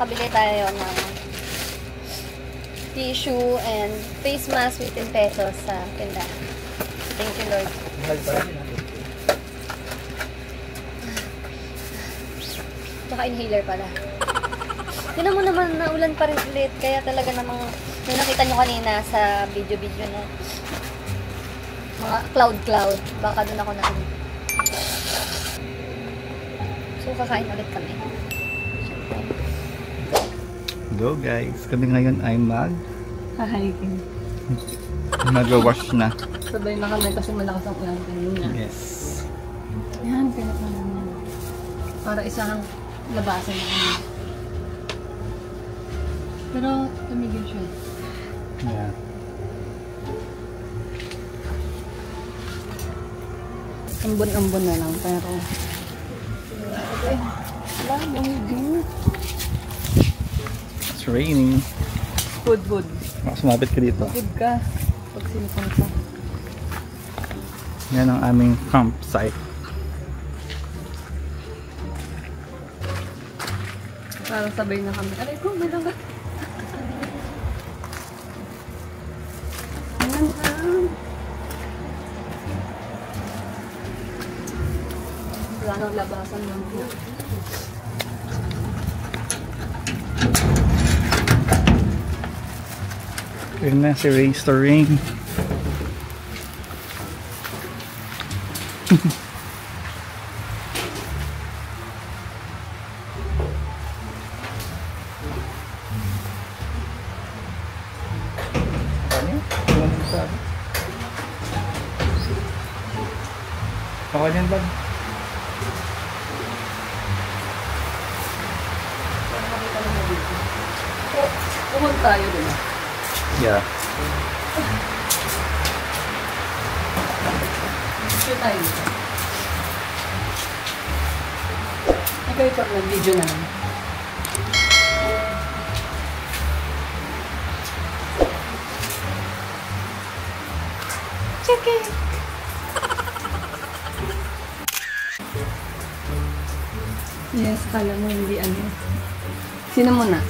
nakabili tayo ng tissue and face mask with 10 pesos sa tindahan. Thank you, Lord. Tsaka inhaler pala. Tinan mo naman, naulan pa rin ulit. Kaya talaga namang, yung nakita nyo kanina sa video-video na mga cloud. Baka doon ako na. So, kakain ulit kami. Go guys, kami ngayon ay Hahiking. mag-wash na. Sabay na kami kasi malakas ang ulan kanina. Yes. Yan, pinapala naman. Para isang labasan na kami. Pero, tumigil siya. Yeah. Ambon-ambon na lang, pero... Okay. Wala, mamigil. It's raining. Food. Sumapit ka dito. Food ka. Pag sinipon ka. Yan ang aming campsite. Parang sabay na kami. Aray ko, may langga. Wala nang labasan lang po. Yun na si Race to Rain. Okay yan ba? Pumunta tayo din. Yeah. Shoot tayo. Okay, pag nag-video na lang. Check it! Yes, kala mo hindi ano. Sino muna?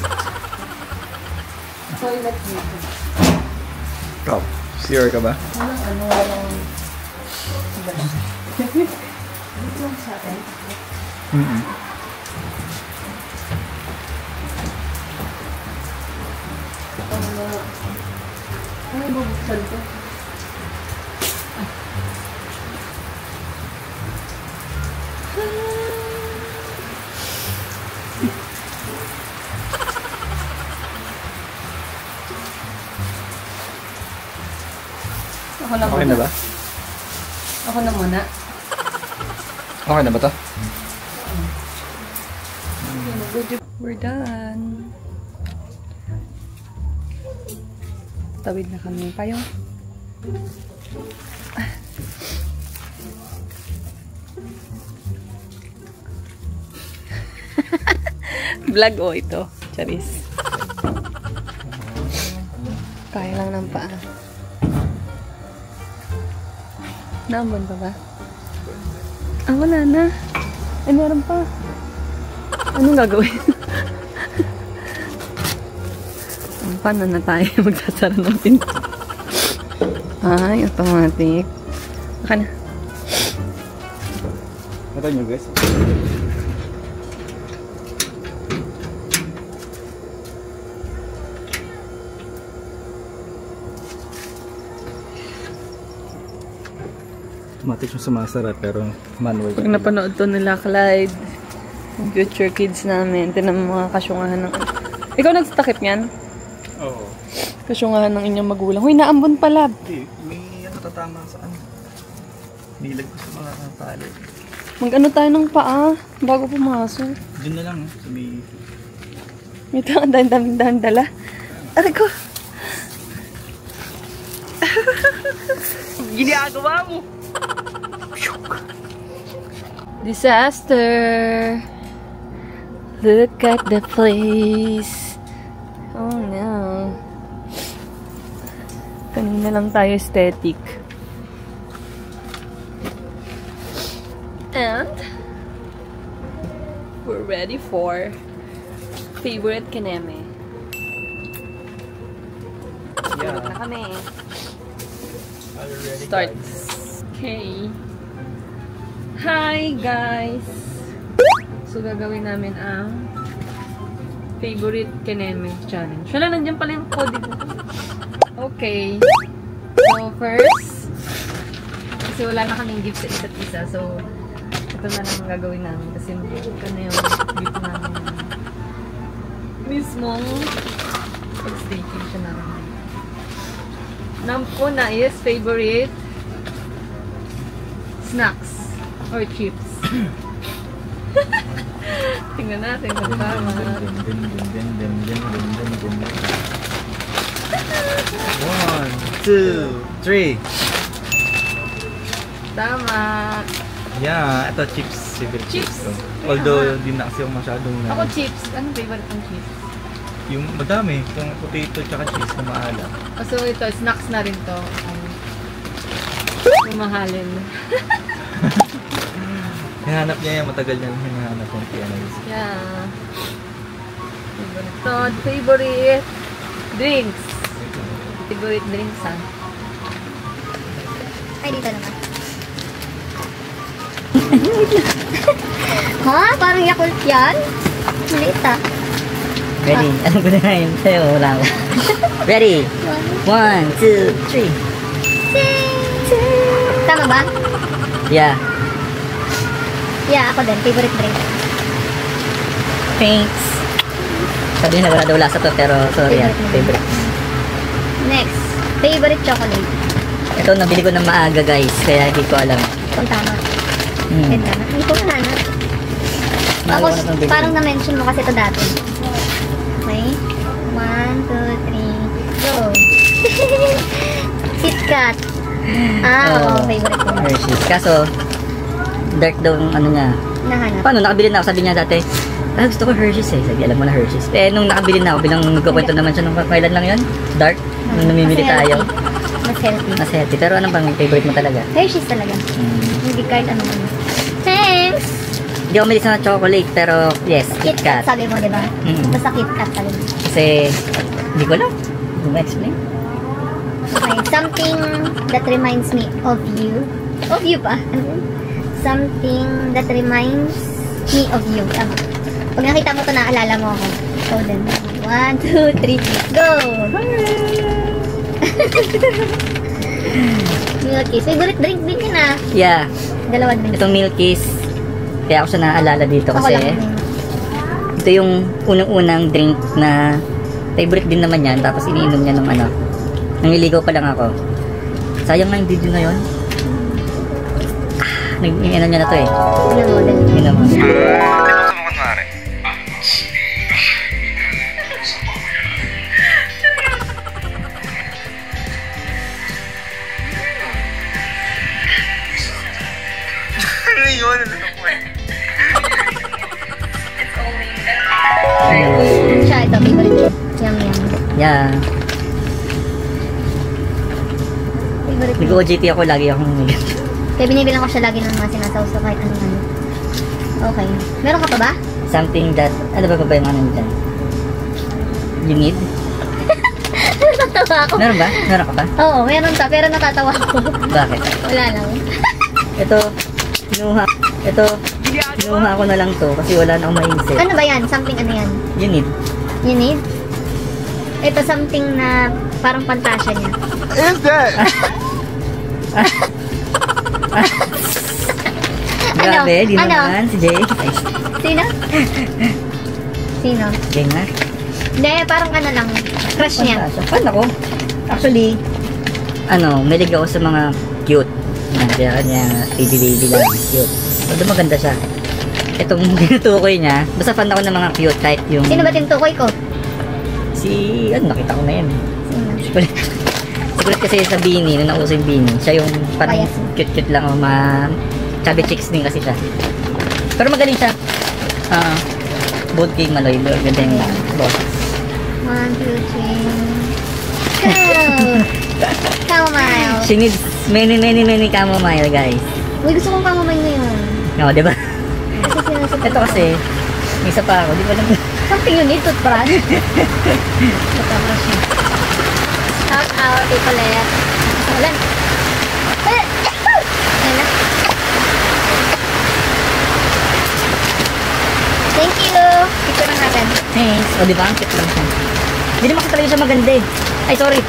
Toilet mo. Oh, sure ka ba? Walang dito lang sa atin. Ano bubuksan ko? Ako na Okay muna. na ba? Ako na muna. Okay na ba to? We're done. Tawid na kami. Payo. Vlog o ito. Charis. Kaya lang ng paa. Naambon pa ba? Ah, wala na. Ay, meron pa. Anong gagawin? Paano na tayo magsasara ng pinto? Ay, automatic. Baka na. Ito nyo guys. Automatic yung sumasara pero manual. Pag napanood to nila Clyde, yung future kids namin, tinan mo mga kasyungahan ng... Ikaw nagtatakip niyan? Oo. Kasyungahan ng inyong magulang. Huy, naambon pala. Hindi, may natatama sa ano. Nilag ko sa mga tali. Mag-ano tayo ng paa bago pumasok. Doon na lang, sabi. Ito, ang dami-dami dala. Aray ko! Ginagawa mo! Disaster! Look at the place! Oh no! Kanina lang tayo aesthetic. And we're ready for favorite kineme. Yeah. Na kami. Already Start. Okay. Hi guys! So gagawin namin ang favorite kineme challenge. Wala, nandiyan pala yung code ko. Okay. So first, kasi wala na kaming gift sa isa't isa. So ito na lang ang gagawin namin. Kasi ito na yung gift namin. Mismong pag-staycation namin. Una is favorite snacks or chips. Tingnan natin kung tama. 1, 2, 3. Tama. Yeah, ito chips. Favorite Chips. ko. Although, di na kasi ako masyadong Ako chips. Anong favorite ng chips? yung madami, kung potato tsaka cheese na maalat. So ito, snacks na rin to. Pumahalin. Hinahanap niya yan, matagal niya hinahanap yung piano. Yeah. Favorite. Favorite drinks. Favorite drinks, ha? Ay, dito naman. Ha? Parang Yakult yan? Maliit ah. Ready? Ano ba na yun? Sa'yo, wala ko. Ready? 1, 2, 3. Tama ba? Yeah. Yeah, ako din. Favorite drink. Thanks. Sabihin na wala daw lasa to, pero sorry yan. Favorite. Favorite. Next. Favorite chocolate. Ito, nabili ko ng maaga, guys. Kaya hindi ko alam. Kung tama. Hmm. Ganda na. Hindi ko nahanap. Maaga Tapos, ko na itong bili. parang na-mention mo kasi ito dati. Okay? 1, 2, 3, go! KitKat. Oo, favorite ko. Hershey's. Kaso, dark daw ang ano niya. Nahanap. Paano? Nakabili na ako. Sabi niya dati, gusto ko Hershey's eh. Sabi, alam mo na Hershey's. Eh, nung nakabili na ako, bilang nagkukwento naman siya nung kailan lang yun? Dark? Nung namimili Mas tayo. healthy. Mas healthy. Mas healthy. Pero ano bang favorite mo talaga? Hershey's talaga. Hindi kahit ano. Thanks! Hindi ako malis na chocolate, pero yes, KitKat KitKat. sabi mo, di ba? Mm. Basta KitKat talaga. Kasi, hindi ko alam. Hindi mo explain. Okay, something that reminds me of you. Of you pa? Ano yun? Something that reminds me of you. Tama. Pag nakita mo ito, naalala mo ako. So then, 1, 2, 3, go! Milkies. Favorite drink din yun ah. Yeah. Dalawa drink. Itong Milkies, kaya ako siya naaalala dito Ako kasi lang. ito yung unang-unang drink na favorite din naman yan. Tapos iniinom niya nung ano. Nangiligaw pa lang ako. Sayang nga yung video na yun. Nag-iinom niya na to eh. Tignan mo din. Tingnan mo. Gusto mo kunwari? Ano yun? Ano po eh? Siya, ito. Favorite drink. Yum, yum. Yeah. Favorite drink. Nag-OJT ako, lagi akong Kaya binibilang ko siya lagi ng mga sinasawsaw kahit ano-ano. Okay. Meron ka pa ba? something that, ano ba yung ano dyan? You need? Natatawa ako. Meron ba? Meron ka pa? Oo, meron pa. Pero natatawa ako. Bakit? Wala lang. Ito, kinuha ko na lang to kasi wala na akong maisip. Ano ba yan? Something ano yan? You need? You need? Ito something na parang pantasya niya. Is that? Grabe, di Ano? naman. Si Jay. Ay, Sino? Sino? Jay nga. Hindi, parang ano lang. Crush niya. Paano ko? Actually, malig ako sa mga cute. Kaya kanya, baby lang. Cute. Although maganda siya. Itong tinutukoy niya, basta fan ako ng mga cute kahit yung... Sino ba tinutukoy ko? Nakita ko na yan. Sino? Siguro kasi sa Bini, nung nauso yung Bini, siya yung parang Bias. cute-cute lang o chubby chicks din kasi siya. Pero magaling siya. Bold King Maloy, ganda yung boss. 1, 2, 3. Go! Chamomile. She needs many chamomile, guys. Uy, gusto kong chamomile ngayon. No, di ba? Kasi sinusunod Ito kasi, may isa pa ako, di ba lang Something you need, toothbrush. Toothbrush yun. Shout out, Icolette. Ulan. Ayan na. Thank you. Picture lang natin. Thanks. O, di ba? Ang cute lang siya. Hindi naman kasi talaga siya maganda eh. Ay, sorry.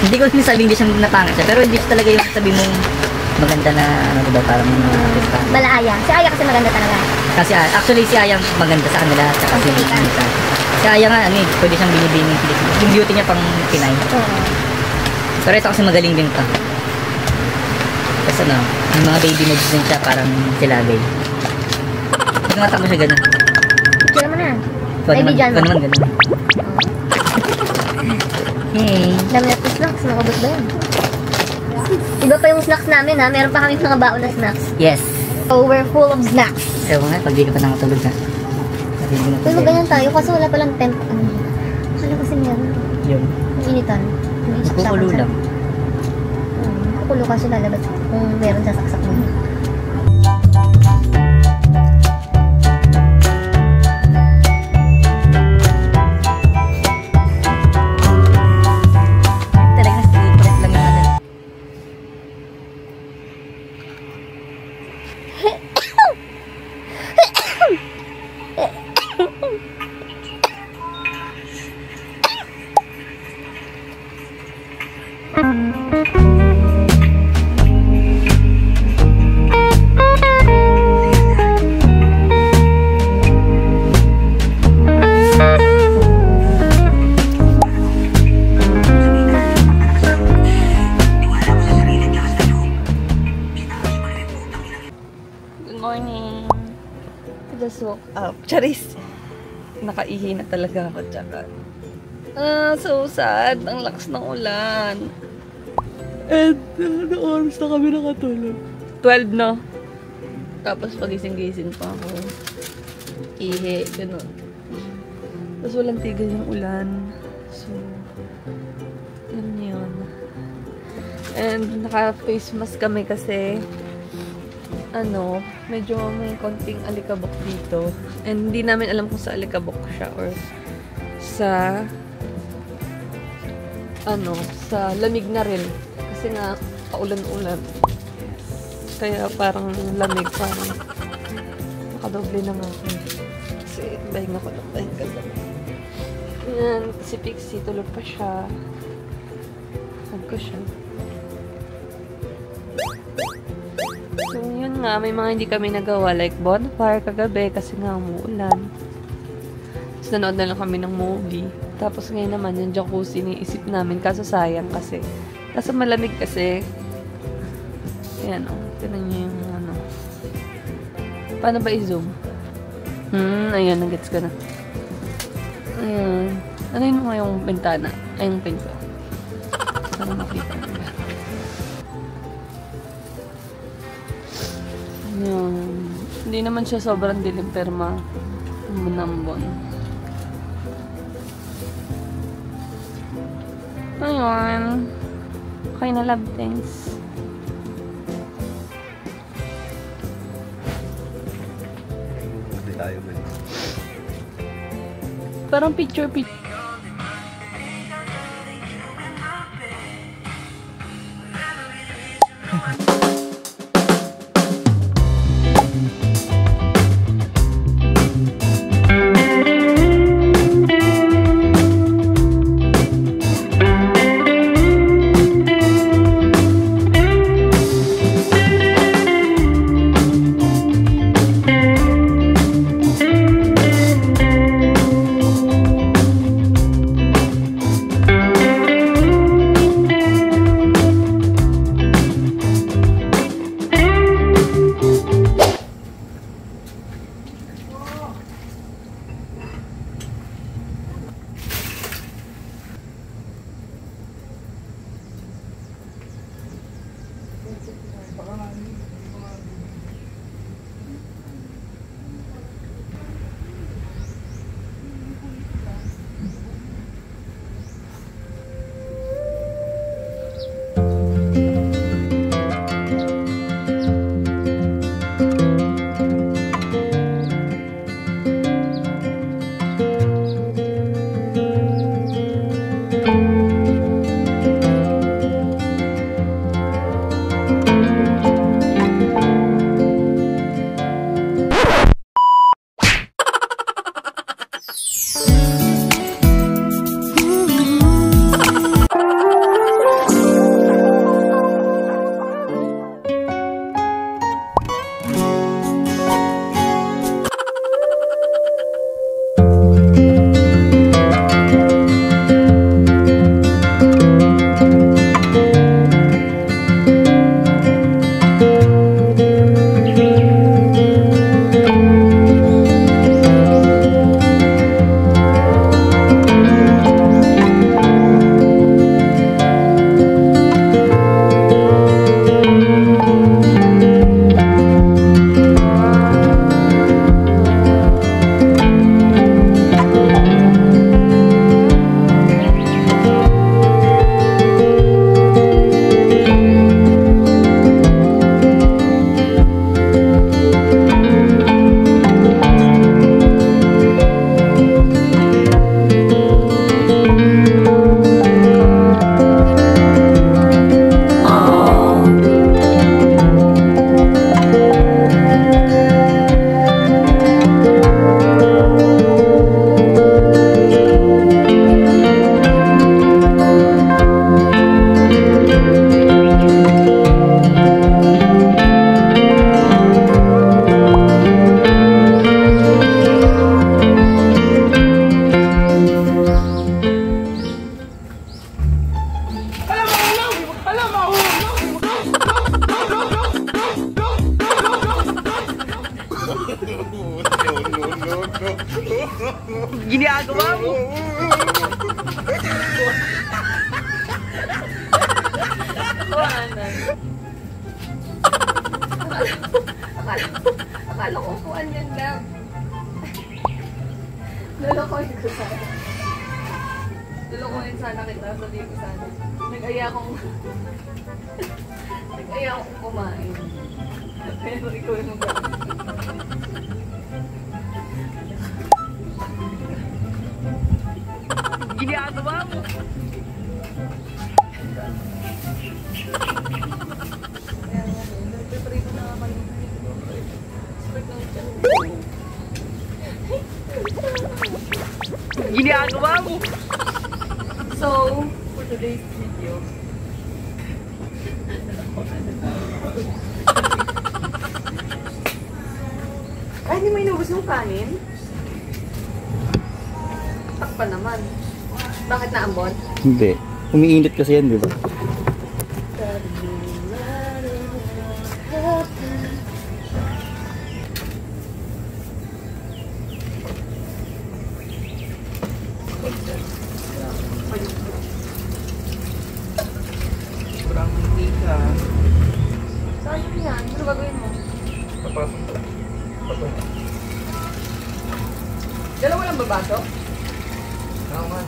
Hindi ko sinasabing hindi siya napangit siya. Pero hindi siya talaga yung sabi mong maganda na, ano diba, parang Bala Aya. Si Aya kasi maganda talaga. Kasi, actually, si Aya maganda sa kanila. Tsaka si Mika. Si Aya nga, ano eh, pwede siyang binibining Pilipino. Yung beauty niya pang Pinay. Oo. Pero ito kasi magaling din pa. Tapos ano, yung mga baby moves din siya, parang silabay. Pag mo siya ganun. Picture mo na. Ikaw Baby naman, John. ikaw naman ganun. Hey. Dami na po snacks. Nakabot ba yan? Iba pa yung snacks namin ha. Meron pa kami mga baon na snacks. Yes. So, we're full of snacks. Ewan nga, pag di ka pa nakatulog ha. Uy, ganyan tayo kasi wala palang temp. Akala kasi meron. Yung, Initan. nagkukulo lang. Kukulo kasi lalabas kung meron sa saksak mo. Talagang secret lang natin. Good morning. Just woke up. Charis. Nakaihi na talaga ako, tsaka. So sad. Ang lakas ng ulan. And, ano oras na kami nakatulog? 12 na. Tapos pagising-gising pa ako. Ihi, gano'n. Tapos walang tigil yung ulan. So, yun. And, naka-face mask kami kasi ano, medyo may konting alikabok dito. And hindi namin alam kung sa alikabok siya or sa ano, sa lamig na rin. Kasi nga, paulan-ulan. Kaya parang lamig, parang nakadoble na nga ako. Kasi bahing ako ng bahing kagabi. Yan, si Pixie, tulog pa siya. Saan ko siya? So, yun nga, may mga hindi kami nagawa, like bonfire kagabi kasi nga umuulan. Tapos nanood na lang kami ng movie. Tapos ngayon naman, yung jacuzzi niisip namin, kaso sayang kasi. Kaso malamig kasi. Ayan o, tinan nyo yung ano. Paano ba i-zoom? Ayan, nag-gets ka na. Ayan. Ano yun mo yung bintana? Ay, yung pinto. Para makita nyo. Ayan. Hindi naman siya sobrang dilim pero manambon. Ayun. Okay na, love, thanks. Hindi tayo ba? Parang picture. Ginagawa mo! Akala ko kuhan yan lang. Lulukoyin ko sana. Lulukoyin sana kita. Sabihin ko sana. Nag-aya akong kumain. Pero ikaw yung Ginagawa mo! Ginagawa mo! So, for today's video, ay, hindi may inubos yung kanin? Takpa naman. Bakit naambon? Hindi. Umiinit kasi yan, di ba? Sobrang mantika. Sayang yan. Ano gagawin mo? Papasok. Dalawa lang babaso? Oo nga.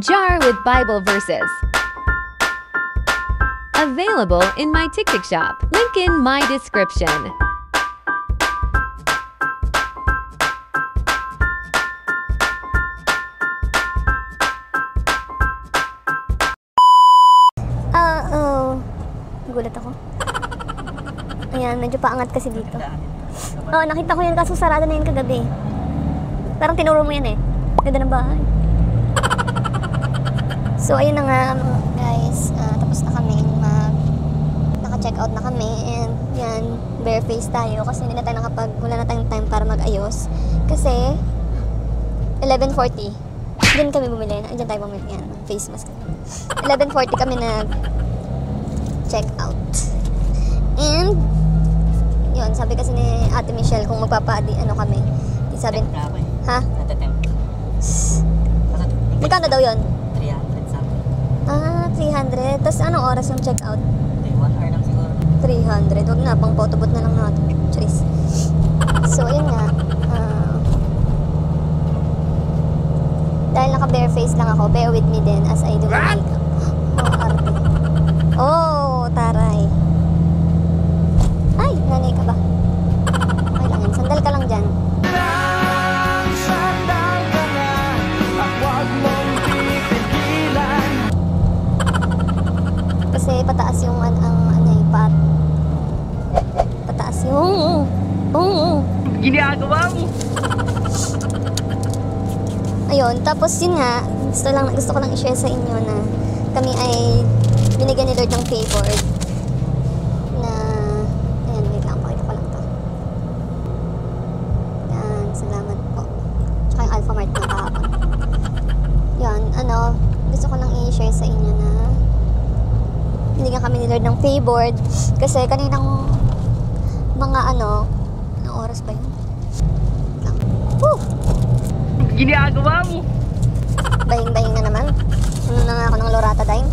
Jar with Bible verses. Available in my TikTok shop. Link in my description. Gulat ako. Ayan, medyo paangat kasi dito. Oo, nakita ko yun kaso sarado na yun kagabi. Parang tinuro mo yan eh. Ganda ng bahay. So, ayun na nga guys. Tapos na kami naka-check out na kami. And yan, bare face tayo. Kasi hindi na tayo wala na tayong time para mag-ayos. Kasi, 11:40. Diyan kami bumili. Diyan tayo bumili. Yan, face mask. 11:40 kami nag-check out. And, yun, sabi kasi ni Ate Michelle kung kami. Sabi, ha? Magkano daw yun? 300 something. 300. Tapos anong oras yung check out? 1 hour lang siguro. 300. Wag na, pang photobooth na lang natin. Choice. So, ayun nga. Dahil naka bare face lang ako, bear with me din as I do my makeup. Arte. Oh, taray. Ay, nanay ka ba? Okay lang yan. Sandal ka lang dyan. Kasi pataas yung pataas yung Ginagawa mo! ayun, tapos yun nga gusto ko lang i-share sa inyo na kami ay binigyan ni Lord ng favor na ayan, wait lang, pakita ko lang to. Yan, salamat po. Tsaka yung Alpha Mart na kahapon. Yan, gusto ko lang i-share sa inyo na binigyan kami ni Lord ng favor kasi kaninang mga anong oras ba yun? Lang. Woo! Ginagawa mo! Bahing-bahing na naman. Na nga ako ng Loratadine.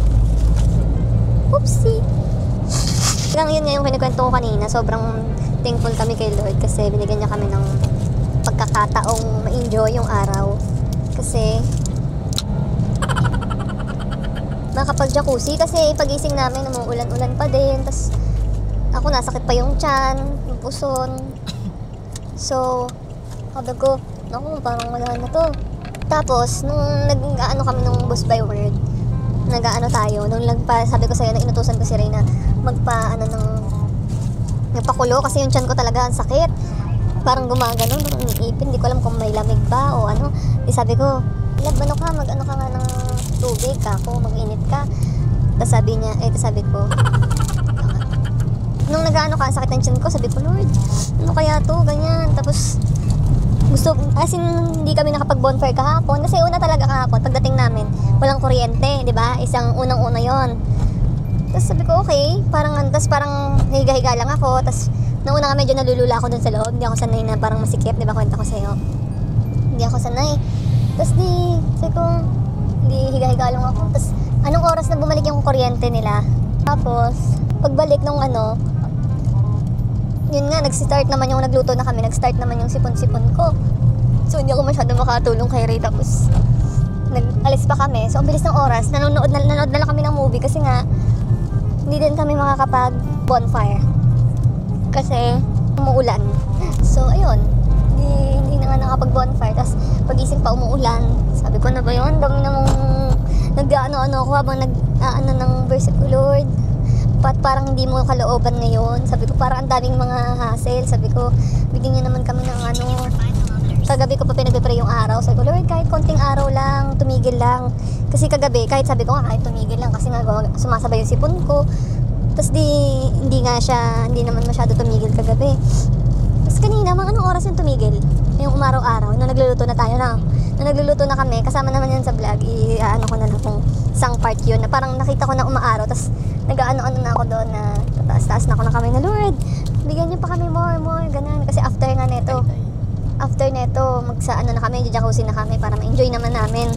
Oopsie! Hanggang yun nga yung kinikwento ko kanina. Sobrang thankful kami kay Lord kasi binigyan niya kami ng pagkakataong ma-enjoy yung araw. Kasi nakapag-jacuzzi kasi pagising namin umuulan-ulan pa din. Tapos ako nasakit pa yung tiyan, yung puson. So, sabi ko, naku, parang wala na to. Tapos, nung nag-ano kami nung Boss by Word, nag-ano tayo, nung sabi ko sa'yo na inutusan ko si Ray na nagpakulo kasi yung tiyan ko talaga ang sakit. Parang gumagano, parang ipin, hindi ko alam kung may lamig ba o ano. Di sabi ko, lab, mag-ano ka nga ng tubig ka ako, mag-init ka. Tapos sabi ko, nung nag-ano ka, ang sakit ng tiyan ko, sabi ko, Lord, ano kaya to, ganyan. Tapos, hindi kami nakapag-bonfire kahapon. Kasi una talaga kahapon, pagdating namin, walang kuryente, di ba? Isang unang-una yon. Tapos sabi ko, okay, parang higa-higa lang ako. Tapos, nauna nga medyo nalulula ako dun sa loob. Hindi ako sanay na parang masikip, di ba? Kwenta ko sa'yo. Hindi ako sanay. Tapos sabi ko, hindi higa-higa lang ako. Tapos, anong oras na bumalik yung kuryente nila? Tapos, pagbalik nung yun nga, nag-start naman yung nagluto na kami, nag-start naman yung sipon-sipon ko. So, hindi ako masyado makatulong kay Ray. Tapos, nag-alis pa kami. So, ang bilis ng oras, nanonood na lang kami ng movie kasi nga, hindi din kami makakapag-bonfire. Kasi, umuulan. So, ayun, hindi na nga nakapag-bonfire. Tapos, pag-ising pa umuulan. Sabi ko na ba yun? Dami namang nag-ano ako habang nag-ano ng verse ko, Lord. Parang hindi mo kalooban ngayon. Sabi ko, parang ang daming mga hassle. Sabi ko, bigyan niyo naman kami ng kagabi ko pa pinagpipray yung araw. Sabi ko, Lord, kahit konting araw lang, tumigil lang. Kasi kagabi, sabi ko nga, kahit tumigil lang. Kasi nga, sumasabay yung sipon ko. Tapos hindi naman masyado tumigil kagabi. Tapos kanina, anong oras yung tumigil? Yung umaraw-araw, nung nagluluto na tayo na. Nung nagluluto na kami, kasama naman yan sa vlog, i-ano ko na lang kung isang part yun, na parang nakita ko na umaaraw, tapos nag-ano-ano na ako doon na taas-taas na ako na kami na, Lord, bigyan niyo pa kami more, ganun. Kasi after neto, na kami, jacuzzi na kami para ma-enjoy naman namin.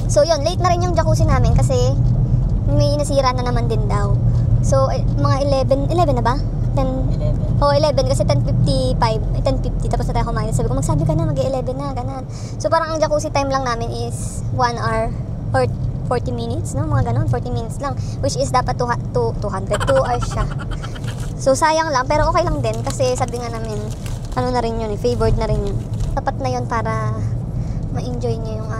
So yun, late na rin yung jacuzzi namin kasi may nasira na naman din daw. So, mga 11 na ba? 11 kasi 10:50 tapos na tayo kumain. Sabi ko, magsabi ka na, mag-11 na, ganun. So, parang ang jacuzzi time lang namin is 1 hour or 40 minutes, no? Mga ganun, 40 minutes lang. Which is dapat 2 hours siya. So, sayang lang, pero okay lang din kasi sabi nga namin, na rin yun, favored na rin yun. Tapat na yun para ma-enjoy niyo yung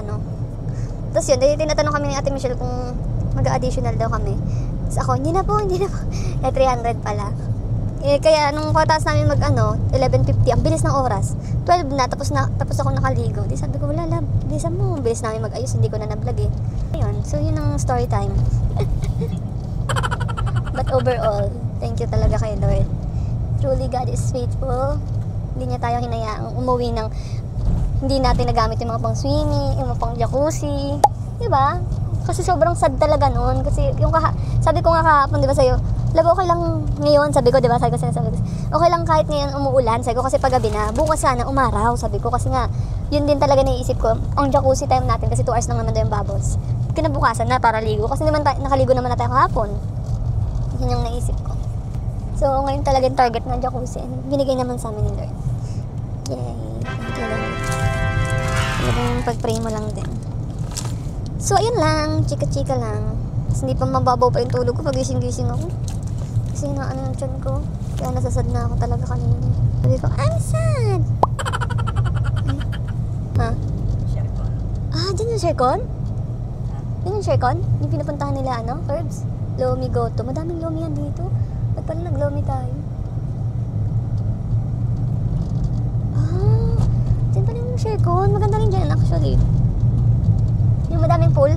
Tapos yun, tinatanong kami ni Ate Michelle kung mag-additional daw kami. Tapos ako, hindi na po. 300 pala. Kaya nung pagkatapos namin mag 11:50, ang bilis ng oras. 12 na, tapos ako nakaligo. Di sabi ko, wala lab, bilisan mo. Ang bilis namin mag-ayos, hindi ko na na-vlog eh. Ayun, so yun ang story time. But overall, thank you talaga kay Lord. Truly, God is faithful. Hindi niya tayo hinayaang umuwi ng hindi natin nagamit yung mga pang swimming, yung mga pang jacuzzi. Diba? Kasi sobrang sad talaga nun. Kasi yung sabi ko nga kahapon, diba sa'yo, love, okay lang ngayon, sabi ko, diba? Sabi ko, okay lang kahit ngayon umuulan, sabi ko, kasi paggabi na, bukas sana umaraw, sabi ko, kasi nga, yun din talaga naiisip ko, ang jacuzzi time natin, kasi 2 hours lang naman daw yung bubbles. Kinabukasan na para ligo, kasi naman nakaligo naman na tayo kahapon. Yun yung naisip ko. So, ngayon talaga yung target ng jacuzzi, binigay naman sa amin ni Lord. Yay, thank you Lord. Talagang pag-pray mo lang din. So, ayun lang, chika-chika lang. Kasi hindi pa mababaw pa yung tulog ko pag gising-gising ako. Kasi naano yung tiyan ko. Kaya nasasad na ako talaga kanina. Sabi ko, I'm sad! Ha? Shercon. Ah, dyan yung Shercon? Dyan yung Shercon? Yung pinupuntahan nila, Curbs? Lomi Goto. Madaming Lomi yan dito. Ba't pala nag-Lomi tayo? Ah, dyan pala yung Shercon. Maganda rin dyan, actually. Yung madaming pool.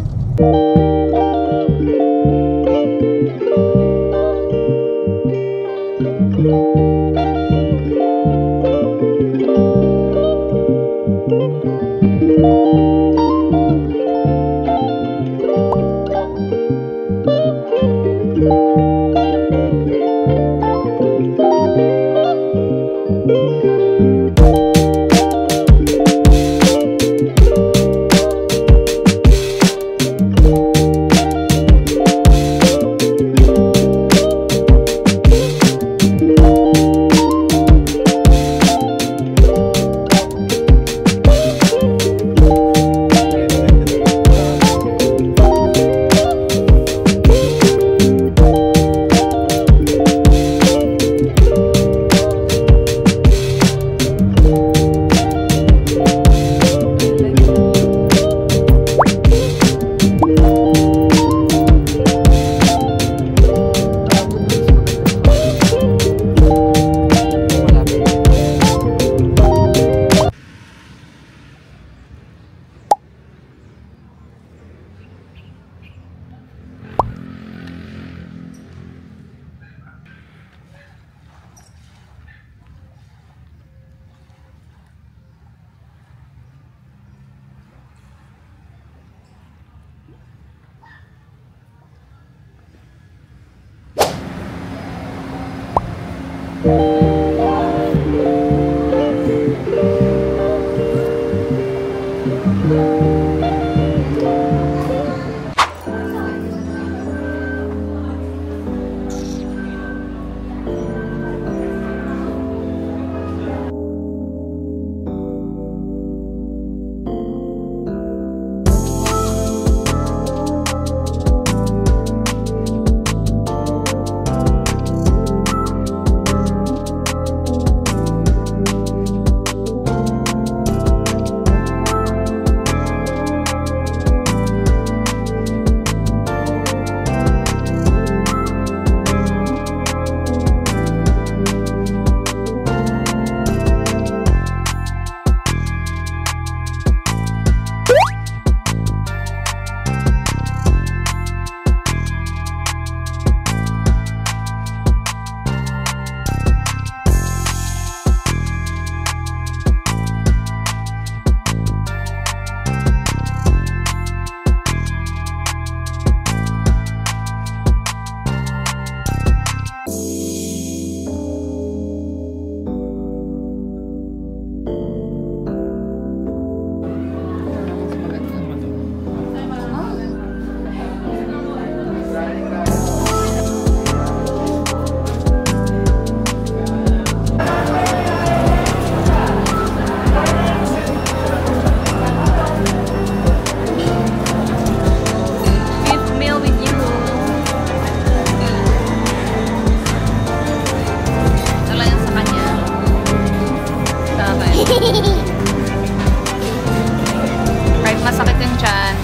Kahit masakit yung tiyan,